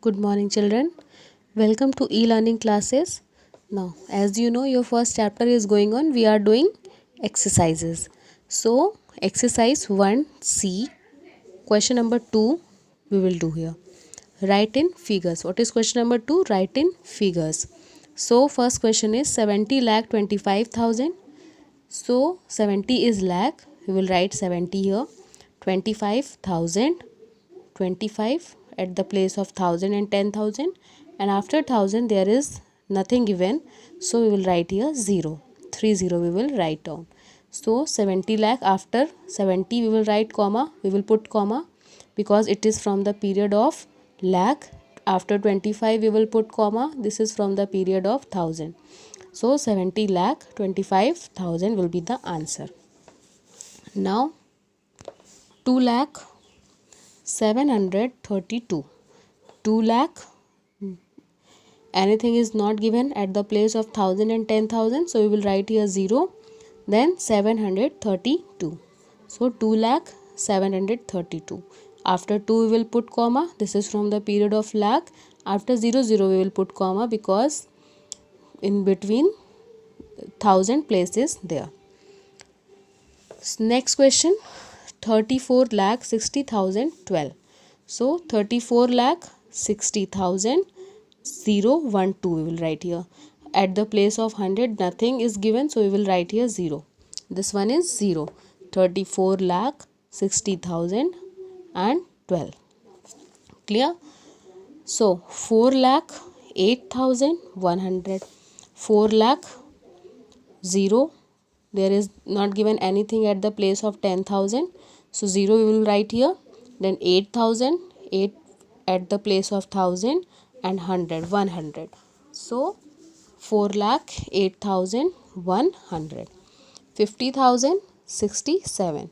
Good morning, children. Welcome to e-learning classes. Now, as you know, your first chapter is going on. We are doing exercises. So, exercise 1C, question number 2, we will do here. Write in figures. What is question number 2? Write in figures. So, first question is 70 lakh 25,000. So, 70 is lakh. We will write 70 here. 25,000. 25 at the place of 1000 and 10,000, and after 1000 there is nothing given, so we will write here 0, 30 we will write down. So 70 lakh, after 70 we will write comma, we will put comma because it is from the period of lakh. After 25 we will put comma, this is from the period of 1000. So 70 lakh 25,000 will be the answer. Now 2 lakh 732. 2 lakh, anything is not given at the place of 1000 and 10,000, so we will write here 0, then 732. So 2 lakh 732. After 2 we will put comma, this is from the period of lakh. After 00 we will put comma because in between 1000 places there. Next question, 34 lakh 60,000 12. So 34 lakh 60,000 012 we will write here. At the place of 100 nothing is given, so we will write here 0. This one is 0. 34 lakh 60,000 and 12. Clear? So 4 lakh 8,100. 4 lakh 0. There is not given anything at the place of 10,000, so 0 we will write here. Then 8,000, 8 at the place of 1000, and 100, 100. So 4 lakh 8,100. 50,000 67.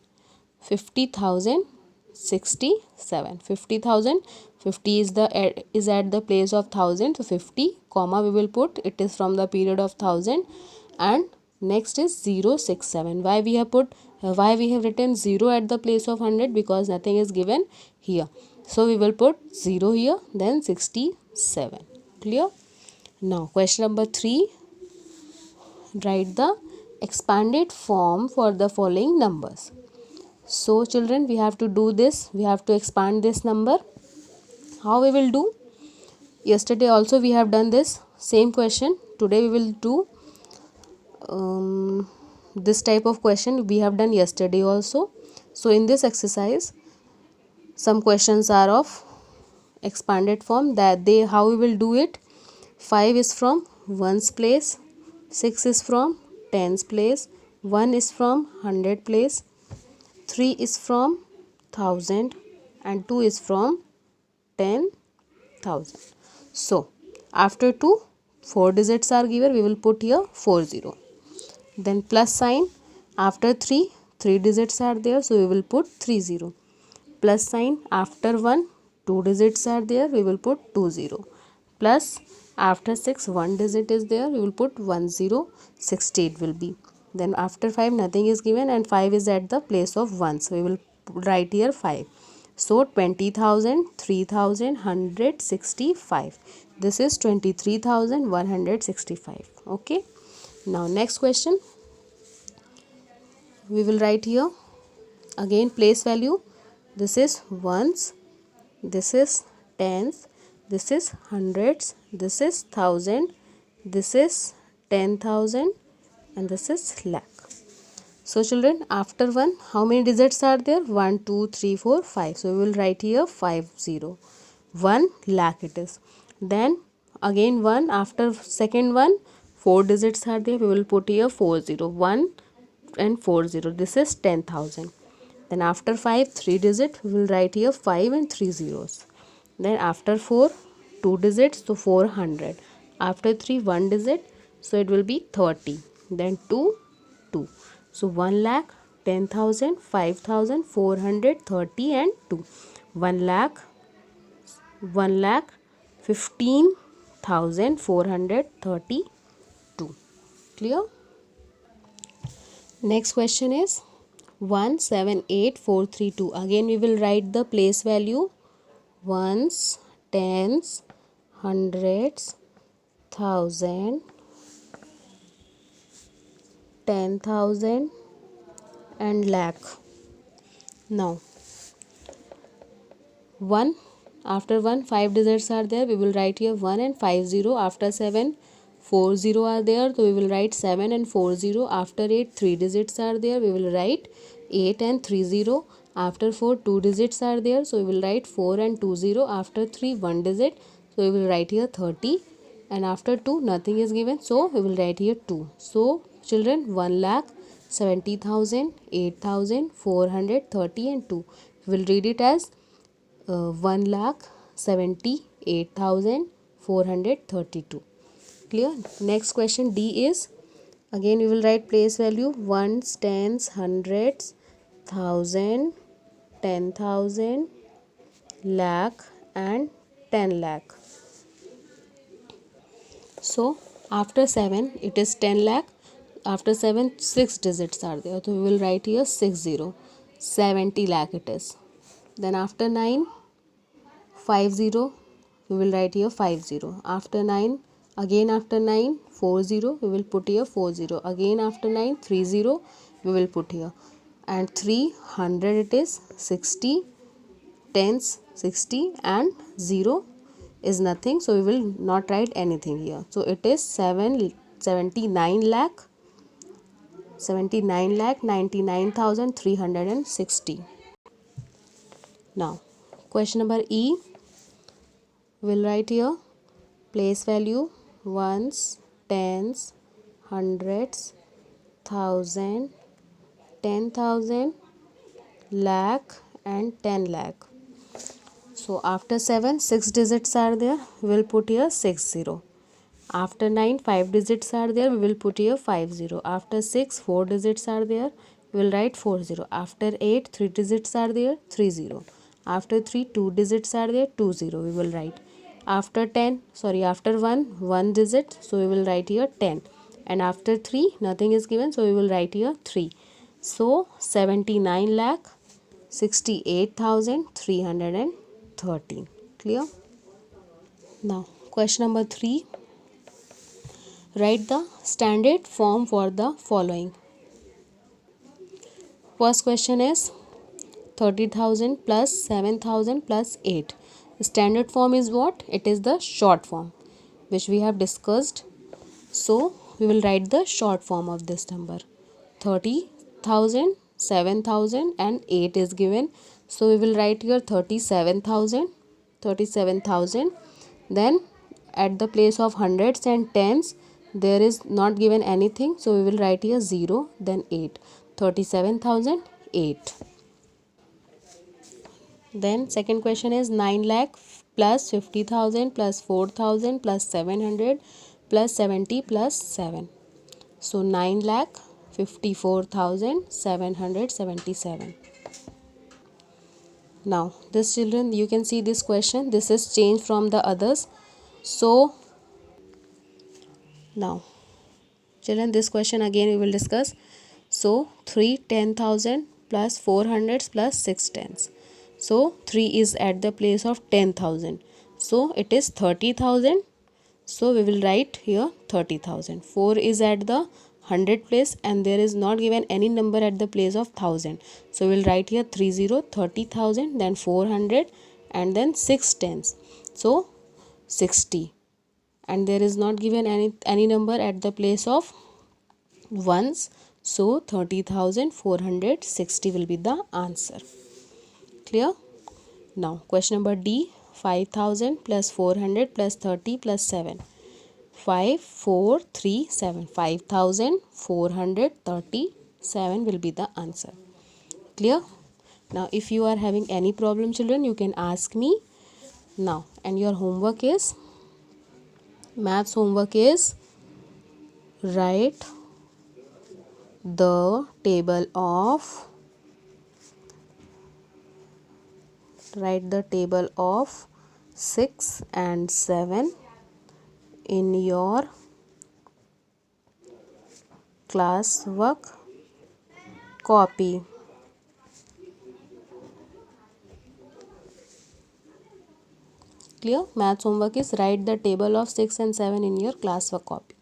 50,000 67. 50,000, 50 is at the place of 1000, so 50 comma we will put, it is from the period of 1000. And next is 067. Why we have written 0 at the place of 100? Because nothing is given here, so we will put 0 here, then 67. Clear? Now question number 3, write the expanded form for the following numbers. So children, we have to do this, we have to expand this number. How we will do? Yesterday also we have done this same question. Today we will do this type of question we have done yesterday also. So in this exercise some questions are of expanded form, that how we will do it. 5 is from 1's place, 6 is from 10's place, 1 is from 100 place, 3 is from 1000, and 2 is from 10,000. So after 2 4 digits are given, we will put here 40. Then plus sign, after 3 3 digits are there, so we will put 30. Plus sign, after 1 2 digits are there, we will put 20. Plus after 6 1 digit is there, we will put 1060 it will be. Then after 5 nothing is given, and 5 is at the place of 1, so we will write here 5. So 20,000 3,000 165. This is 23,165. Okay. Now next question, we will write here again place value. This is ones, this is tens, this is hundreds, this is thousand, this is 10,000, and this is lakh. So children, after 1 how many digits are there? 1 2 3 4 5. So we will write here 50. 1 lakh it is. Then again 1, after second 1 4 digits are there, we will put here 40. 1 and 40, this is 10,000. Then after 5 3 digit, we will write here 5 and 3 zeros. Then after 4 2 digits, so 400. After 3 1 digit, so it will be 30. Then 2 2. So 1 lakh 10,000 5,000 430 and 2. 1 lakh 15,432. Clear? Next question is 178432. Again we will write the place value, ones, tens, hundreds, thousand, 10,000 and lakh. Now 1, after 1 5 digits are there, we will write here 1 and 50. After 7 40 are there, so we will write 7 and 40. After 8 3 digits are there, we will write 8 and 30. After 4 2 digits are there, so we will write 4 and 20. After 3 1 digit, so we will write here 30, and after 2 nothing is given, so we will write here 2. So children, 1,70,000, 8,430 and 2. We will read it as 1,78,432. Clear? Next question D is, again we will write place value: ones, tens, hundreds, thousand, 10,000, lakh and 10 lakh. So after 7 it is 10 lakh. After 7 6 digits are there, so we will write here 60, 70 lakh it is. Then after 9 50, we will write here 50. After 9, again after 9 40, we will put here 40. Again after 9 30, we will put here, and 300 it is 60, tens 60 and 0 is nothing, so we will not write anything here. So it is 79 lakh 99,360. Now question number E, we'll write here place value: ones, tens, hundreds, thousand, 10,000, lakh and 10 lakh. So after 7 6 digits are there, we will put here 60. After 9 5 digits are there, we will put here 50. After 6 4 digits are there, we will write 40. After 8 3 digits are there, 30. After 3 2 digits are there, 20 we will write. After 1 digit, so we will write here 10, and after 3 nothing is given, so we will write here 3. So 79 lakh 68,313. Clear? Now question number 3, write the standard form for the following. First question is 30,000 plus 7,000 plus 8. The standard form is what? It is the short form which we have discussed. So we will write the short form of this number. 30,000, 7,000 and 8 is given. So we will write here 37,000. Then at the place of hundreds and tens, there is not given anything, so we will write here 0, then 8. 37,008. Then second question is 9 lakh plus 50,000 plus 4,000 plus 700 plus 70 plus 7. So 9 lakh 54,777. Now this, children, you can see this question, this is changed from the others. So now children, this question again we will discuss. So 3 10,000 plus 400 plus 6 tens. So 3 is at the place of 10,000, so it is 30,000. So we will write here 30,000. 4 is at the 100 place and there is not given any number at the place of 1000, so we will write here 30,000, then 400 and then 6 tens, so 60, and there is not given any number at the place of ones, so 30,460 will be the answer. Clear? Now question number D, 5,000 plus 400 plus 30 plus 7. 5 4 3 7. 5,437 will be the answer. Clear? Now if you are having any problem, children, you can ask me now. And your homework is, maths homework is, write the table of 6 and 7 in your classwork copy. clear? Maths homework is write the table of 6 and 7 in your classwork copy.